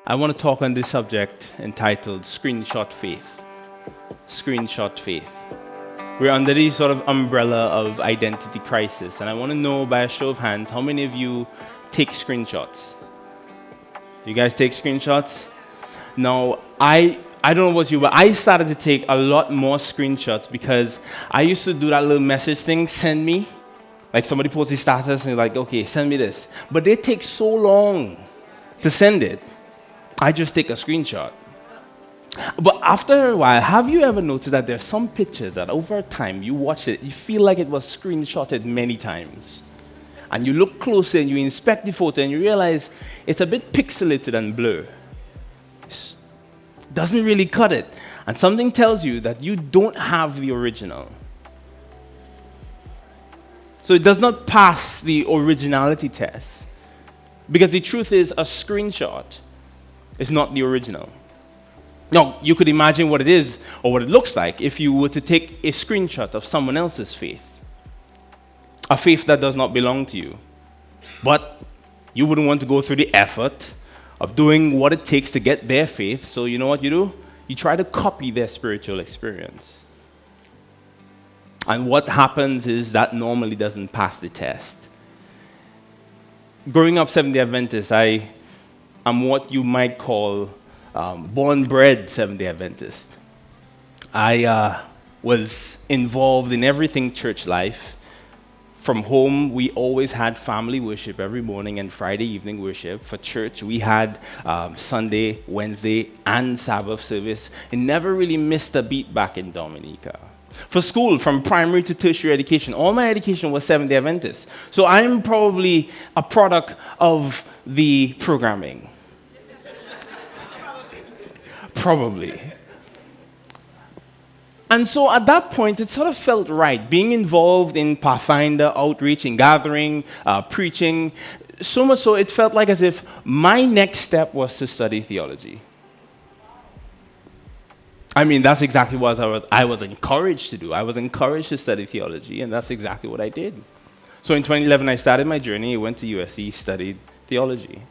I want to talk on this subject entitled Screenshot Faith. Screenshot Faith. We're under the sort of umbrella of identity crisis, and I want to know by a show of hands, how many of you take screenshots? You guys take screenshots? Now, I don't know about you, but I started to take a lot more screenshots because I used to do that little message thing, send me. Like somebody posts a status and you're like, okay, send me this. But they take so long to send it. I just take a screenshot. But after a while, have you ever noticed that there's some pictures that over time you watch it, you feel like it was screenshotted many times? And you look closer and you inspect the photo and you realize it's a bit pixelated and blurred. It doesn't really cut it. And something tells you that you don't have the original. So it does not pass the originality test. Because the truth is, a screenshot is not the original. Now, you could imagine what it is or what it looks like if you were to take a screenshot of someone else's faith. A faith that does not belong to you. But you wouldn't want to go through the effort of doing what it takes to get their faith. So you know what you do? You try to copy their spiritual experience. And what happens is that normally doesn't pass the test. Growing up Seventh-day Adventist, I'm what you might call born-bred Seventh-day Adventist. I was involved in everything church life. From home, we always had family worship every morning and Friday evening worship. For church, we had Sunday, Wednesday, and Sabbath service. It never really missed a beat back in Dominica. For school, from primary to tertiary education, all my education was Seventh-day Adventist. So I'm probably a product of the programming. Probably. And so at that point, it sort of felt right, being involved in Pathfinder, outreach, in gathering, preaching, so much so it felt like as if my next step was to study theology. I mean, that's exactly what I was encouraged to do. I was encouraged to study theology, and that's exactly what I did. So in 2011, I started my journey. I went to USC, studied theology.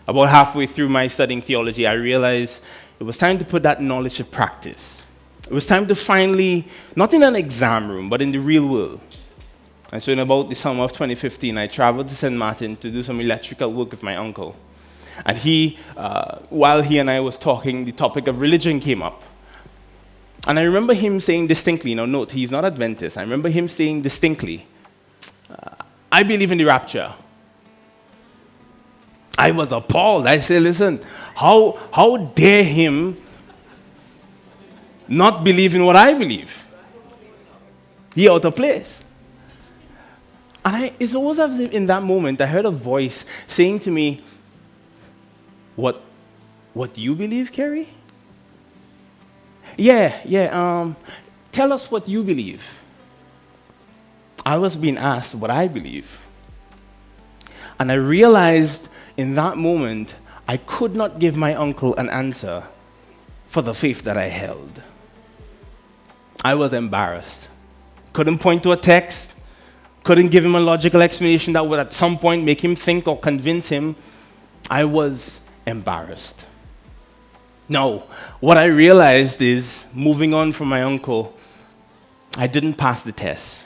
About halfway through my studying theology, I realized it was time to put that knowledge to practice. It was time to finally, not in an exam room, but in the real world. And so in about the summer of 2015, I traveled to St. Martin to do some electrical work with my uncle. And while he and I was talking, the topic of religion came up. And I remember him saying distinctly, now note, he's not Adventist. I remember him saying distinctly, I believe in the rapture. I was appalled. I said, listen, how dare him not believe in what I believe? He out of place. And it's almost as if in that moment I heard a voice saying to me, what do you believe, Kerry? Yeah. Tell us what you believe. I was being asked what I believe. And I realized in that moment, I could not give my uncle an answer for the faith that I held. I was embarrassed. Couldn't point to a text. Couldn't give him a logical explanation that would at some point make him think or convince him. I was embarrassed. Now, what I realized is, moving on from my uncle, I didn't pass the test.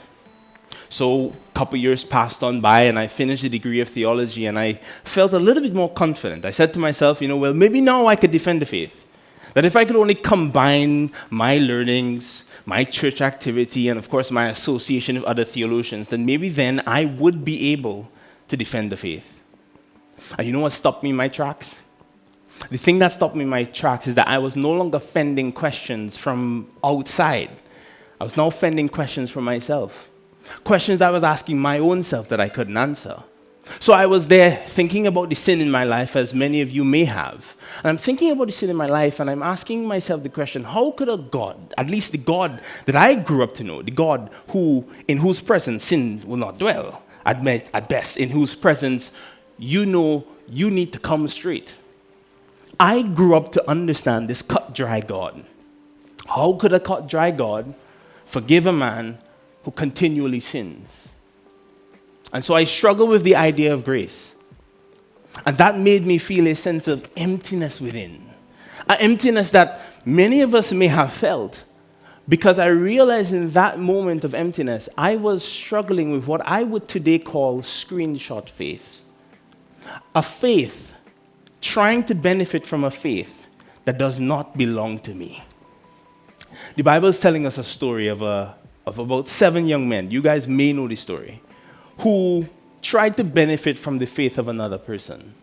So a couple years passed on by, and I finished the degree of theology, and I felt a little bit more confident. I said to myself, well, maybe now I could defend the faith. That if I could only combine my learnings, my church activity, and of course my association with other theologians, then maybe then I would be able to defend the faith. And you know what stopped me in my tracks? The thing that stopped me in my tracks is that I was no longer fending questions from outside. I was now fending questions from myself. Questions I was asking my own self that I couldn't answer. So I was there thinking about the sin in my life, as many of you may have. And I'm thinking about the sin in my life, and I'm asking myself the question, how could a God, at least the God that I grew up to know, the God in whose presence sin will not dwell, at best, in whose presence you need to come straight. I grew up to understand this cut dry God. How could a cut dry God forgive a man who continually sins? And so I struggle with the idea of grace. And that made me feel a sense of emptiness within. An emptiness that many of us may have felt, because I realized in that moment of emptiness, I was struggling with what I would today call screenshot faith. A faith trying to benefit from a faith that does not belong to me. The Bible is telling us a story of about 7 young men. You guys may know the story, who tried to benefit from the faith of another person.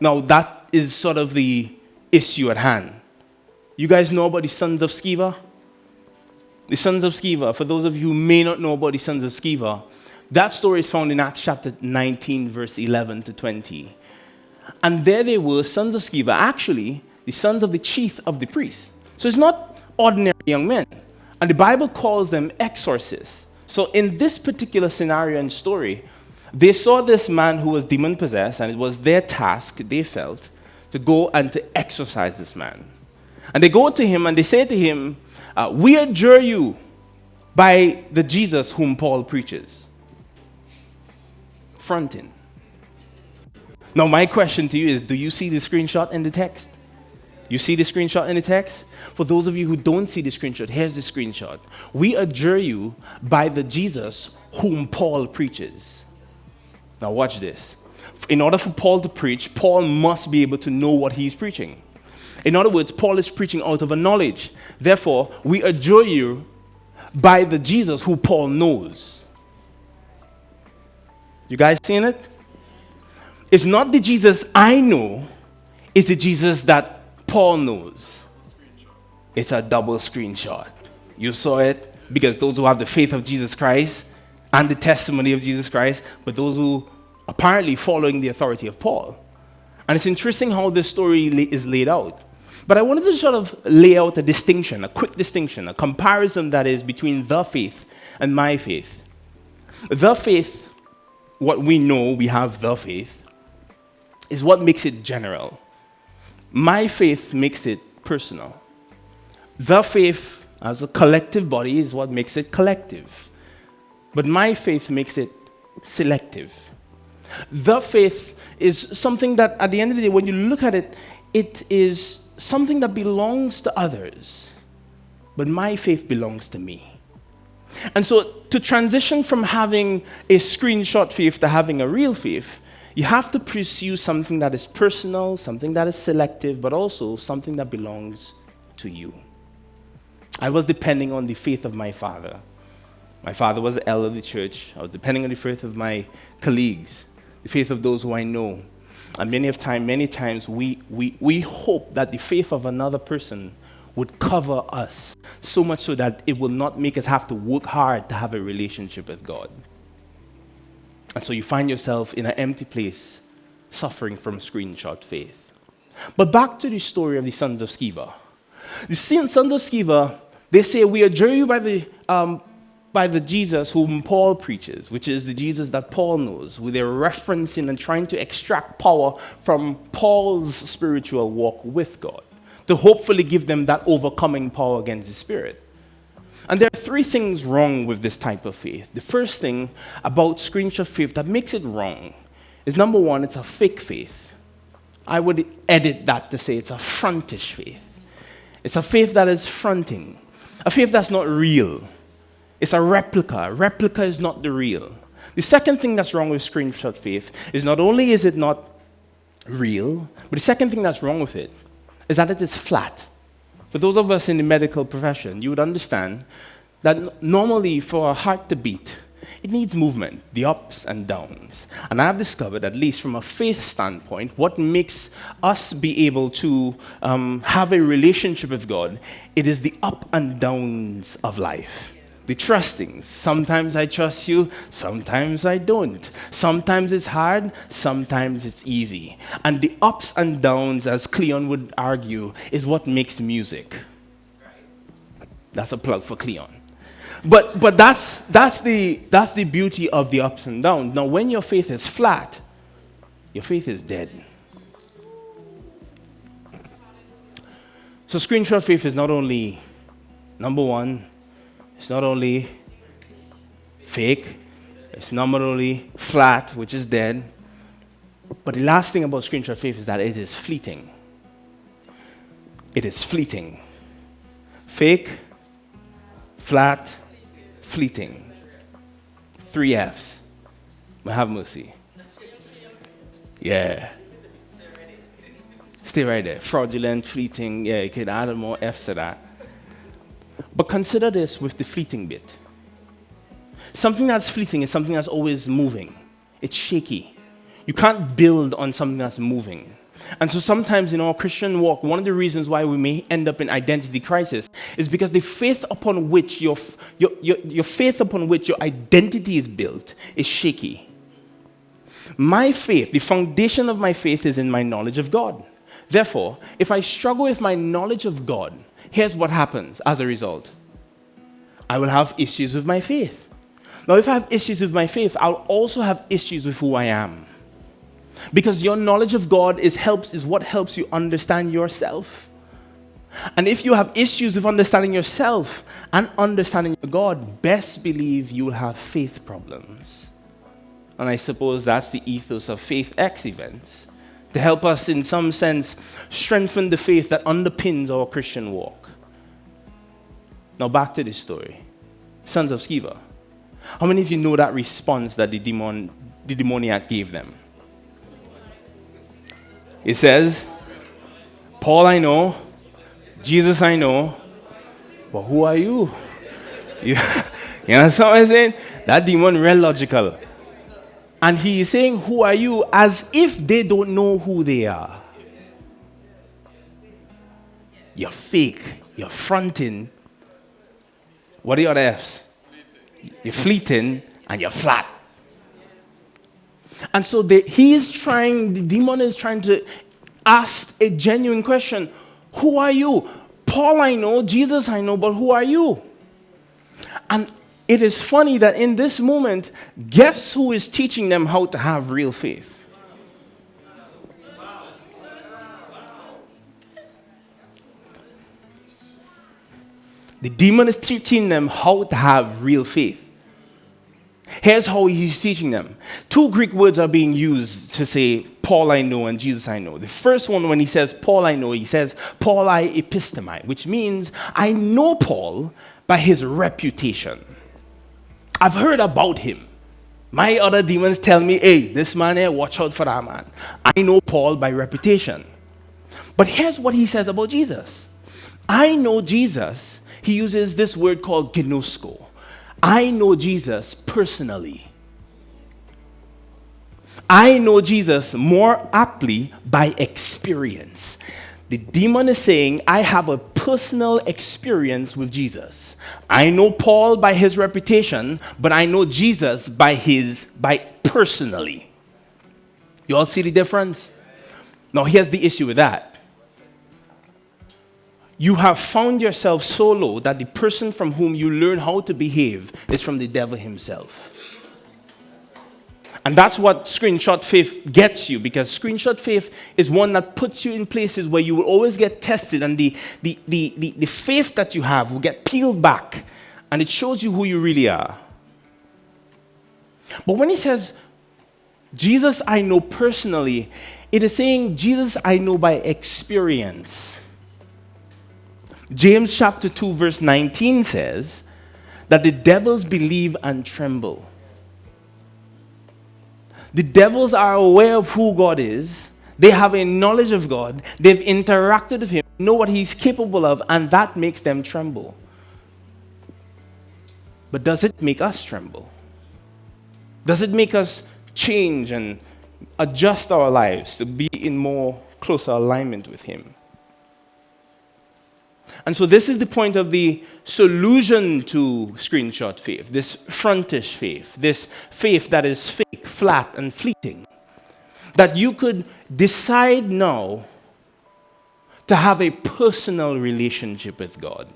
Now, that is sort of the issue at hand. You guys know about the sons of Sceva? The sons of Sceva, for those of you who may not know about the sons of Sceva, that story is found in Acts chapter 19, verse 11 to 20. And there they were, sons of Sceva, actually the sons of the chief of the priests. So it's not ordinary young men. And the Bible calls them exorcists. So in this particular scenario and story, they saw this man who was demon-possessed, and it was their task, they felt, to go and to exorcise this man. And they go to him and they say to him, we adjure you by the Jesus whom Paul preaches. Fronting. Now my question to you is, do you see the screenshot in the text? You see the screenshot in the text? For those of you who don't see the screenshot, here's the screenshot. We adjure you by the Jesus whom Paul preaches. Now watch this. In order for Paul to preach, Paul must be able to know what he's preaching. In other words, Paul is preaching out of a knowledge. Therefore, we adjure you by the Jesus who Paul knows. You guys seeing it? It's not the Jesus I know, it's the Jesus that Paul knows. It's a double screenshot. You saw it, because those who have the faith of Jesus Christ and the testimony of Jesus Christ, but those who apparently following the authority of Paul. And it's interesting how this story is laid out. But I wanted to sort of lay out a distinction, a quick distinction, a comparison that is between the faith and my faith. The faith, what we know, we have the faith, is what makes it general. My faith makes it personal. The faith, as a collective body, is what makes it collective. But my faith makes it selective. The faith is something that, at the end of the day, when you look at it, it is something that belongs to others. But my faith belongs to me. And so, to transition from having a screenshot faith to having a real faith, you have to pursue something that is personal, something that is selective, but also something that belongs to you. I was depending on the faith of my father. My father was the elder of the church. I was depending on the faith of my colleagues, the faith of those who I know. And many times we hope that the faith of another person would cover us, so much so that it will not make us have to work hard to have a relationship with God. And so you find yourself in an empty place, suffering from screenshot faith. But back to the story of the sons of Sceva. The sons of Sceva, they say, we adjure you by the Jesus whom Paul preaches, which is the Jesus that Paul knows, where they're referencing and trying to extract power from Paul's spiritual walk with God, to hopefully give them that overcoming power against the spirit. And there are 3 things wrong with this type of faith. The first thing about screenshot faith that makes it wrong is, number 1, it's a fake faith. I would edit that to say it's a frontish faith. It's a faith that is fronting, a faith that's not real. It's a replica. Replica is not the real. The second thing that's wrong with screenshot faith is not only is it not real, but the second thing that's wrong with it is that it is flat. For those of us in the medical profession, you would understand that normally for a heart to beat, it needs movement, the ups and downs. And I've discovered, at least from a faith standpoint, what makes us be able to have a relationship with God, it is the up and downs of life. The trustings. Sometimes I trust you, sometimes I don't. Sometimes it's hard, sometimes it's easy. And the ups and downs, as Cleon would argue, is what makes music. That's a plug for Cleon. But that's the beauty of the ups and downs. Now, when your faith is flat, your faith is dead. So screenshot faith is not only, number 1, it's not only fake, it's not only flat, which is dead, But the last thing about screenshot faith is that it is fleeting. It is fleeting. Fake, flat, fleeting. 3 F's. But have mercy. Yeah. Stay right there. Fraudulent, fleeting. Yeah, you could add more F's to that. But consider this with the fleeting bit. Something that's fleeting is something that's always moving. It's shaky. You can't build on something that's moving. And so sometimes in our Christian walk, one of the reasons why we may end up in identity crisis is because the faith upon which your faith upon which your identity is built is shaky. My faith, the foundation of my faith is in my knowledge of God. Therefore, if I struggle with my knowledge of God, here's what happens as a result. I will have issues with my faith. Now, if I have issues with my faith, I'll also have issues with who I am. Because your knowledge of God is what helps you understand yourself. And if you have issues with understanding yourself and understanding your God, best believe you will have faith problems. And I suppose that's the ethos of Faithx events, to help us in some sense strengthen the faith that underpins our Christian walk. Now back to this story. Sons of Sceva. How many of you know that response that the demoniac gave them? It says, Paul I know, Jesus I know, but who are you? You know what I'm saying? That demon real logical. And he is saying, who are you? As if they don't know who they are. You're fake. You're fronting. What are the other F's? You're fleeting and you're flat. And so the demon is trying to ask a genuine question. Who are you? Paul I know, Jesus I know, but who are you? And it is funny that in this moment, guess who is teaching them how to have real faith? The demon is teaching them how to have real faith. Here's how he's teaching them. 2 Greek words are being used to say, Paul I know and Jesus I know. The first one, when he says Paul I know, he says, Paul I epistemi, which means I know Paul by his reputation. I've heard about him. My other demons tell me, hey, this man here, watch out for that man. I know Paul by reputation. But here's what he says about Jesus. I know Jesus. He uses this word called gnosko. I know Jesus personally. I know Jesus more aptly by experience. The demon is saying, I have a personal experience with Jesus. I know Paul by his reputation, but I know Jesus by personally. You all see the difference? Now here's the issue with that. You have found yourself so low that the person from whom you learn how to behave is from the devil himself. And that's what screenshot faith gets you, because screenshot faith is one that puts you in places where you will always get tested, and the faith that you have will get peeled back, and it shows you who you really are. But when he says, Jesus I know personally, it is saying, Jesus I know by experience. James chapter 2 verse 19 says that the devils believe and tremble. The devils are aware of who God is. They have a knowledge of God. They've interacted with him, know what he's capable of, and that makes them tremble. But does it make us tremble? Does it make us change and adjust our lives to be in more closer alignment with him? And so this is the point of the solution to screenshot faith, this frontish faith, this faith that is fake, flat, and fleeting. That you could decide now to have a personal relationship with God.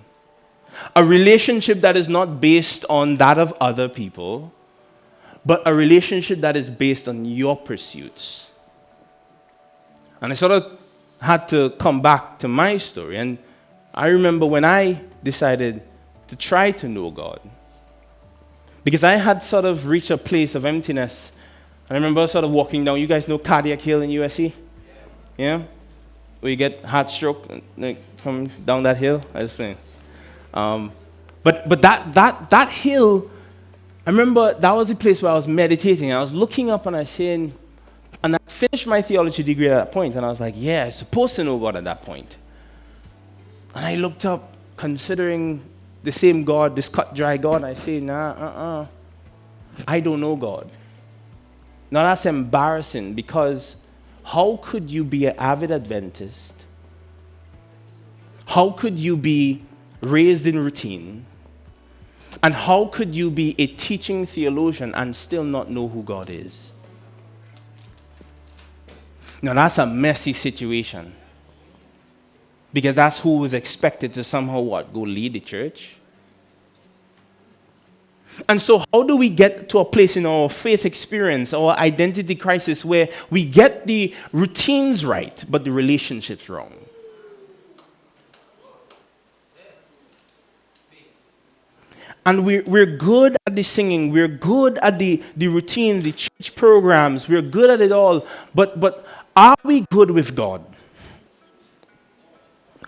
A relationship that is not based on that of other people, but a relationship that is based on your pursuits. And I sort of had to come back to my story, and I remember when I decided to try to know God, because I had sort of reached a place of emptiness I remember sort of walking down. You guys know Cardiac Hill in USC? Yeah? Where you get heart stroke and like, come down that hill. I was playing. But that hill, I remember that was the place where I was meditating. I was looking up and I was saying, and I finished my theology degree at that point, and I was like, yeah, I'm supposed to know God at that point. And I looked up, considering the same God, this cut dry God, and I say, nah, I don't know God. Now that's embarrassing, because how could you be an avid Adventist? How could you be raised in routine? And how could you be a teaching theologian and still not know who God is? Now that's a messy situation. Because that's who was expected to somehow go lead the church. And so how do we get to a place in our faith experience, our identity crisis, where we get the routines right, but the relationships wrong? And we're good at the singing, we're good at the routines, the church programs, we're good at it all, but are we good with God?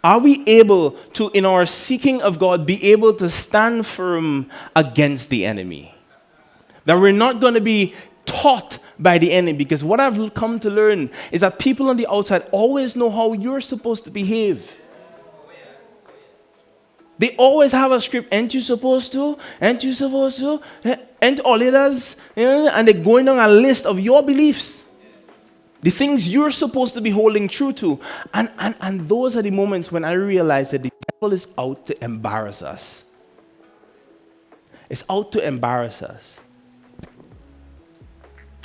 Are we able to, in our seeking of God, be able to stand firm against the enemy? That we're not going to be taught by the enemy, because what I've come to learn is that people on the outside always know how you're supposed to behave. They always have a script. Ain't you supposed to? Ain't you supposed to? Ain't all it does? And they're going down a list of your beliefs. The things you're supposed to be holding true to. And those are the moments when I realize that the devil is out to embarrass us. It's out to embarrass us.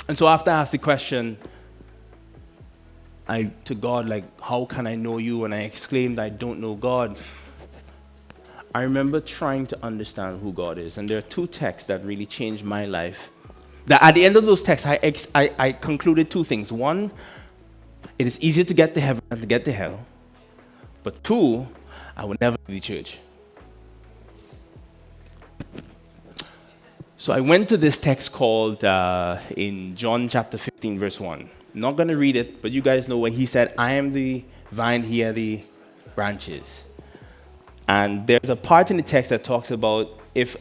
And so after I asked the question to God, like, how can I know you? And I exclaimed, I don't know God. I remember trying to understand who God is. And there are two texts that really changed my life. That at the end of those texts, I concluded two things. One, it is easier to get to heaven than to get to hell. But two, I will never leave the church. So I went to this text called in John chapter 15, verse 1. I'm not going to read it, but you guys know where he said, I am the vine, he are the branches. And there's a part in the text that talks about if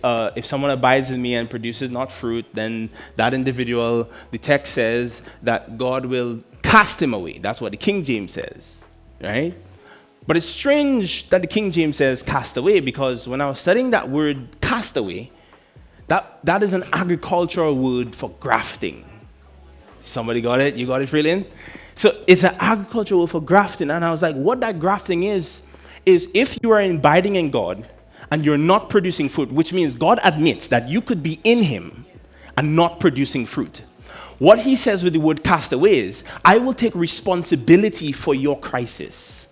someone abides in me and produces not fruit, then that individual, the text says that God will cast him away. That's what the King James says, right? But it's strange that the King James says cast away, because when I was studying that word cast away, that is an agricultural word for grafting. Somebody got it? You got it, Freeland? So it's an agricultural word for grafting. And I was like, what that grafting is if you are abiding in God and you're not producing fruit, which means God admits that you could be in him and not producing fruit. What he says with the word cast away is, I will take responsibility for your crisis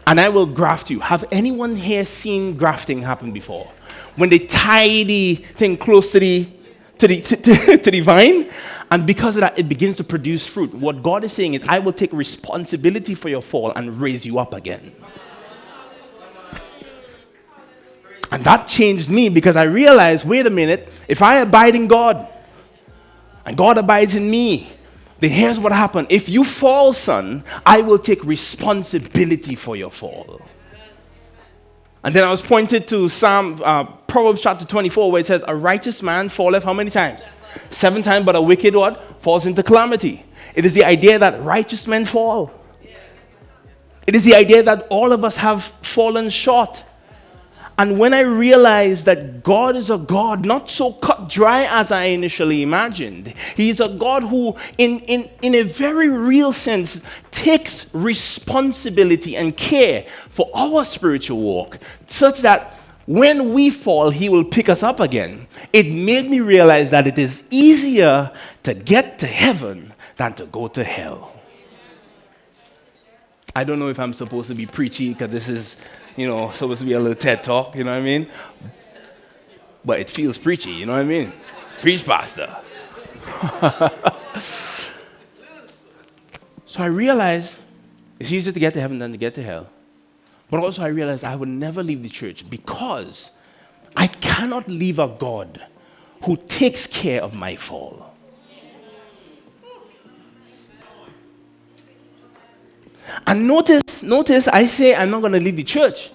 and I will graft you. Have anyone here seen grafting happen before? When they tie the thing close to the vine, and because of that, it begins to produce fruit. What God is saying is, I will take responsibility for your fall and raise you up again. And that changed me, because I realized, wait a minute, if I abide in God and God abides in me, then here's what happened. If you fall, son, I will take responsibility for your fall. And then I was pointed to Proverbs chapter 24, where it says, a righteous man falleth how many times? 7 times, but a wicked what? Falls into calamity. It is the idea that righteous men fall. It is the idea that all of us have fallen short. And when I realized that God is a God not so cut dry as I initially imagined, he is a God who, in a very real sense, takes responsibility and care for our spiritual walk, such that when we fall, he will pick us up again. It made me realize that it is easier to get to heaven than to go to hell. I don't know if I'm supposed to be preachy, because this is, supposed to be a little TED talk, you know what I mean? But it feels preachy, you know what I mean? Preach, pastor. So I realized it's easier to get to heaven than to get to hell. But also I realized I would never leave the church, because I cannot leave a God who takes care of my fall. And notice, I say I'm not going to leave the church.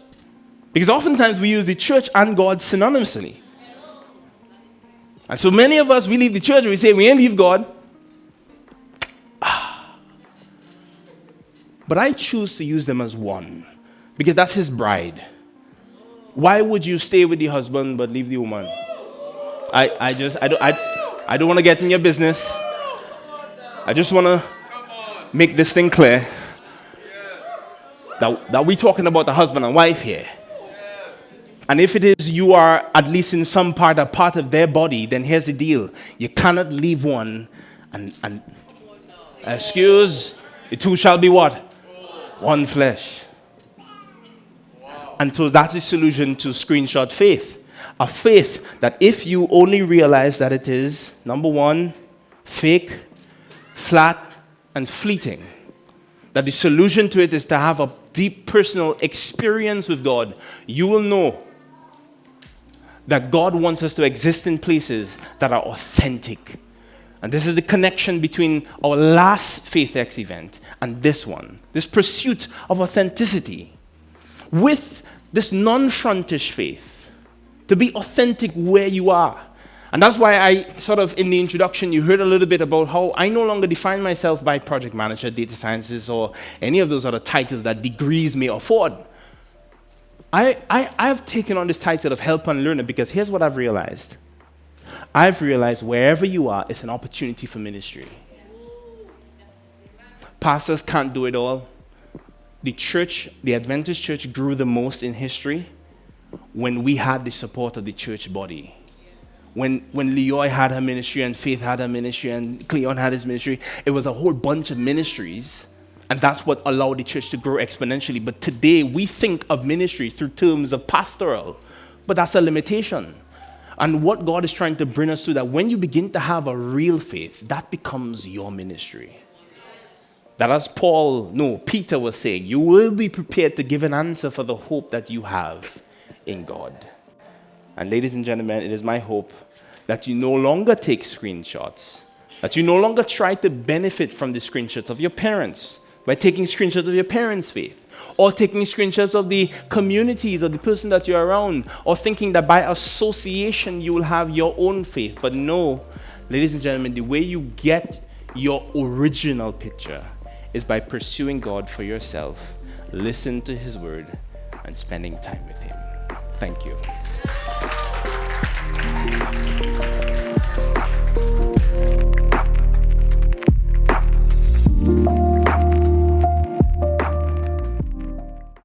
Because oftentimes we use the church and God synonymously. And so many of us, we leave the church and we say, we ain't leave God. But I choose to use them as one. Because that's his bride. Why would you stay with the husband but leave the woman? I don't want to get in your business. I just want to make this thing clear that we're talking about the husband and wife here. And if it is you are at least in some part a part of their body, then here's the deal. You cannot leave one and excuse, the two shall be what? One flesh. And so that's the solution to screenshot faith. A faith that if you only realize that it is, number one, fake, flat, and fleeting, that the solution to it is to have a deep personal experience with God, you will know that God wants us to exist in places that are authentic. And this is the connection between our last Faithx event and this one. This pursuit of authenticity with this non-frontish faith. To be authentic where you are. And that's why I sort of, in the introduction, you heard a little bit about how I no longer define myself by project manager, data sciences, or any of those other titles that degrees may afford. I've taken on this title of helper and learner because here's what I've realized. I've realized wherever you are, it's an opportunity for ministry. Pastors can't do it all. The church, the Adventist church, grew the most in history when we had the support of the church body. When Leoy had her ministry and Faith had her ministry and Cleon had his ministry, it was a whole bunch of ministries. And that's what allowed the church to grow exponentially. But today, we think of ministry through terms of pastoral. But that's a limitation. And what God is trying to bring us to, that when you begin to have a real faith, that becomes your ministry. That as Peter was saying, you will be prepared to give an answer for the hope that you have in God. And ladies and gentlemen, it is my hope that you no longer take screenshots, that you no longer try to benefit from the screenshots of your parents by taking screenshots of your parents' faith, or taking screenshots of the communities or the person that you're around, or thinking that by association you will have your own faith. But no, ladies and gentlemen, the way you get your original picture is by pursuing God for yourself, listen to his word, and spending time with him. Thank you.